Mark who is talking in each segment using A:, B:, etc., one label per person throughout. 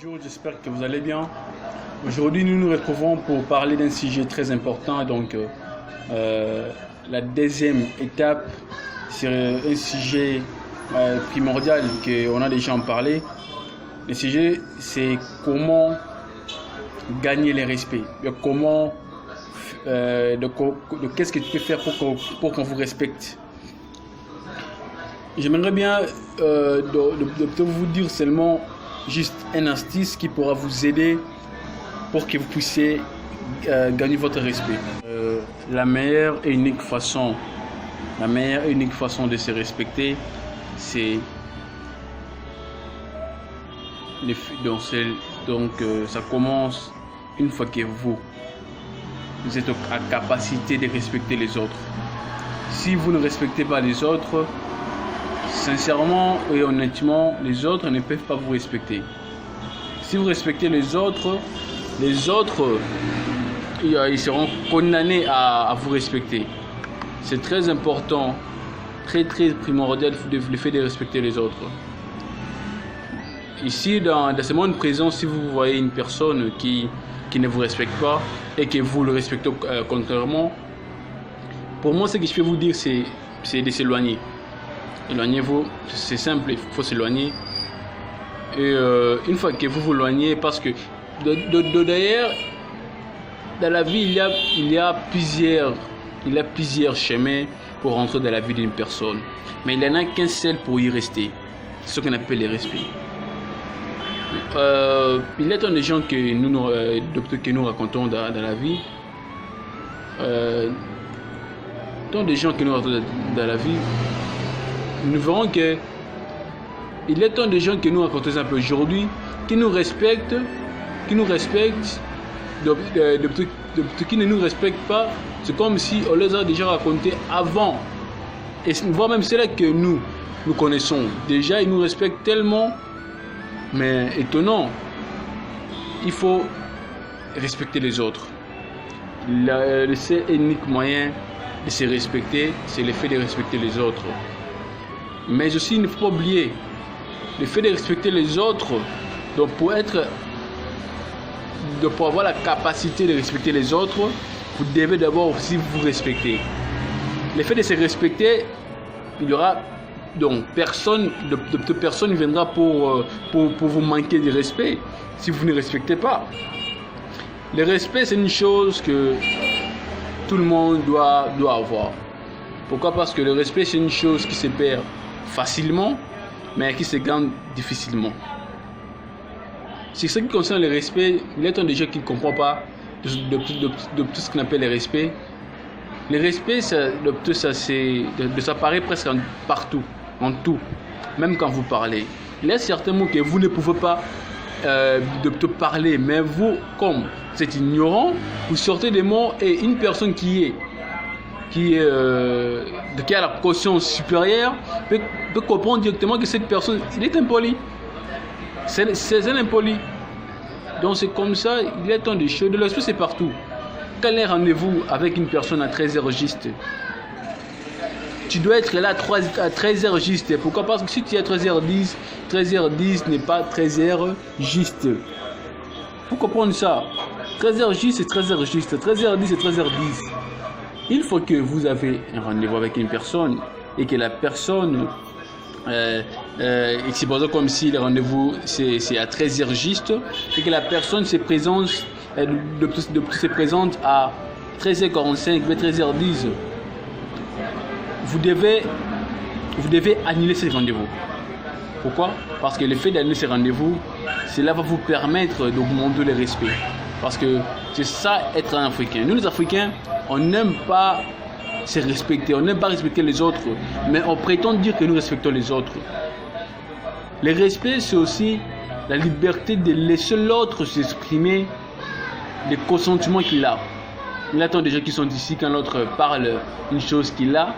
A: Bonjour, j'espère que vous allez bien. Aujourd'hui, nous nous retrouvons pour parler d'un sujet très important. Donc, la deuxième étape, c'est un sujet primordial qu'on a déjà en parlé. Le sujet, c'est comment gagner le respect. Qu'est-ce que tu peux faire pour qu'on vous respecte. J'aimerais bien de vous dire seulement juste un astuce qui pourra vous aider pour que vous puissiez gagner votre respect. La meilleure et unique façon de se respecter, c'est ça commence une fois que vous êtes à capacité de respecter les autres. Si vous ne respectez pas les autres, sincèrement et honnêtement, les autres ne peuvent pas vous respecter. Si vous respectez les autres, ils seront condamnés à vous respecter. C'est très important, très primordial le fait de respecter les autres. Ici, dans ce monde présent, si vous voyez une personne qui ne vous respecte pas et que vous le respectez contrairement, pour moi, ce que je peux vous dire, c'est de s'éloigner. Éloignez-vous, c'est simple, il faut s'éloigner. Et une fois que vous vous éloignez, parce que d'ailleurs, dans la vie, il y a plusieurs chemins pour rentrer dans la vie d'une personne. Mais il n'y en a qu'un seul pour y rester. C'est ce qu'on appelle le respect. Il y a tant de gens que nous racontons dans la vie. Tant de gens que nous racontons dans la vie. Nous verrons que il y a tant de gens que nous racontons un peu aujourd'hui qui nous respectent, qui ne nous respectent pas. C'est comme si on les a déjà racontés avant. Et voire même c'est là que nous connaissons. Déjà, ils nous respectent tellement, mais étonnant. Il faut respecter les autres. Le seul unique moyen de se respecter, c'est le fait de respecter les autres. Mais aussi, il ne faut pas oublier le fait de respecter les autres. Donc, pour avoir la capacité de respecter les autres, vous devez d'abord aussi vous respecter. Le fait de se respecter, il y aura donc personne ne viendra pour vous manquer de respect si vous ne respectez pas. Le respect, c'est une chose que tout le monde doit avoir. Pourquoi? Parce que le respect, c'est une chose qui se perd facilement, mais qui se gagne difficilement. C'est ce qui concerne le respect. Il y a tant de gens qui ne comprennent pas de tout ce qu'on appelle le respect. Le respect, ça paraît presque partout, en tout, même quand vous parlez. Il y a certains mots que vous ne pouvez pas parler, mais vous, comme c'est ignorant, vous sortez des mots et une personne qui a la conscience supérieure peut comprendre directement que cette personne il est impoli. C'est un impoli. Donc c'est comme ça, il y a tant de choses. De l'aspect, c'est partout. Quel est rendez-vous avec une personne à 13h juste? Tu dois être là à 13h juste. Pourquoi? Parce que si tu es à 13h10, 13h10 n'est pas 13h juste. Faut comprendre ça. 13h juste, c'est 13h juste. 13h10, c'est 13h10. Il faut que vous avez un rendez-vous avec une personne et que la personne, c'est pas comme si le rendez-vous c'est à 13h juste et que la personne se présente à 13h45, 13h10. Vous devez annuler ce rendez-vous. Pourquoi? Parce que le fait d'annuler ce rendez-vous, cela va vous permettre d'augmenter le respect. Parce que c'est ça être un Africain. Nous les Africains, on n'aime pas se respecter, on n'aime pas respecter les autres, mais on prétend dire que nous respectons les autres. Le respect, c'est aussi la liberté de laisser l'autre s'exprimer, le consentement qu'il a. Il y a tant de gens qui sont ici, quand l'autre parle une chose qu'il a,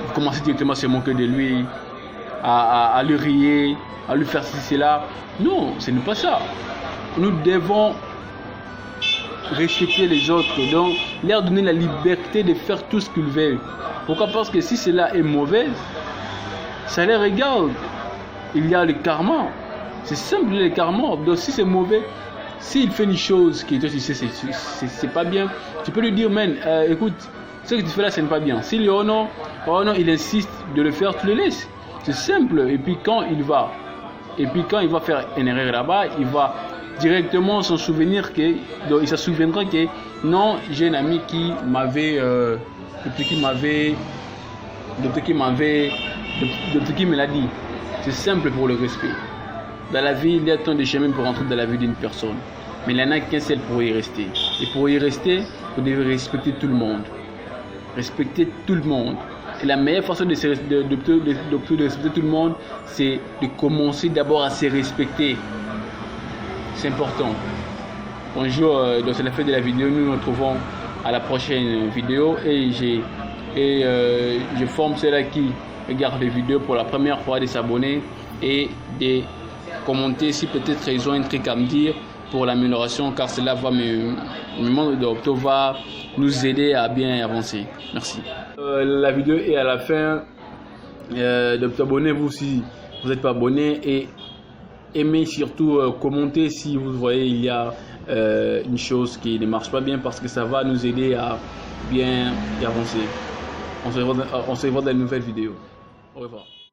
A: vous commencez directement à se moquer de lui, à lui rire, à lui faire ceci, cela. Non, ce n'est pas ça. Nous devons respecter les autres, donc leur donner la liberté de faire tout ce qu'ils veulent. Pourquoi? Parce que si cela est mauvais, ça les regarde. Il y a le karma. C'est simple, le karma. Donc si c'est mauvais, s'il fait une chose qui toi tu sais c'est pas bien, tu peux lui dire, man, écoute, ce que tu fais là, ce n'est pas bien. S'il dit oh non, il insiste de le faire, tu le laisses. C'est simple. Et puis quand il va faire une erreur là-bas, il va directement s'en souvenir donc il se souviendra que non, j'ai un ami qui m'avait depuis qu'il me l'a dit. C'est simple pour le respect. Dans la vie, il y a tant de chemins pour entrer dans la vie d'une personne, mais il n'y en a qu'un seul pour y rester. Et pour y rester, vous devez respecter tout le monde. Respecter tout le monde. Et la meilleure façon de respecter tout le monde, c'est de commencer d'abord à se respecter. C'est important. Bonjour, donc c'est la fin de la vidéo. Nous nous retrouvons à la prochaine vidéo. Et je forme ceux-là qui regardent les vidéos pour la première fois de s'abonner et de commenter si peut-être ils ont un truc à me dire pour l'amélioration, car cela va va nous aider à bien avancer. Merci. La vidéo est à la fin. Abonnez-vous si vous n'êtes pas abonné et aimez surtout commenter si vous voyez il y a une chose qui ne marche pas bien, parce que ça va nous aider à bien avancer. On se revoit dans une nouvelle vidéo. Au revoir.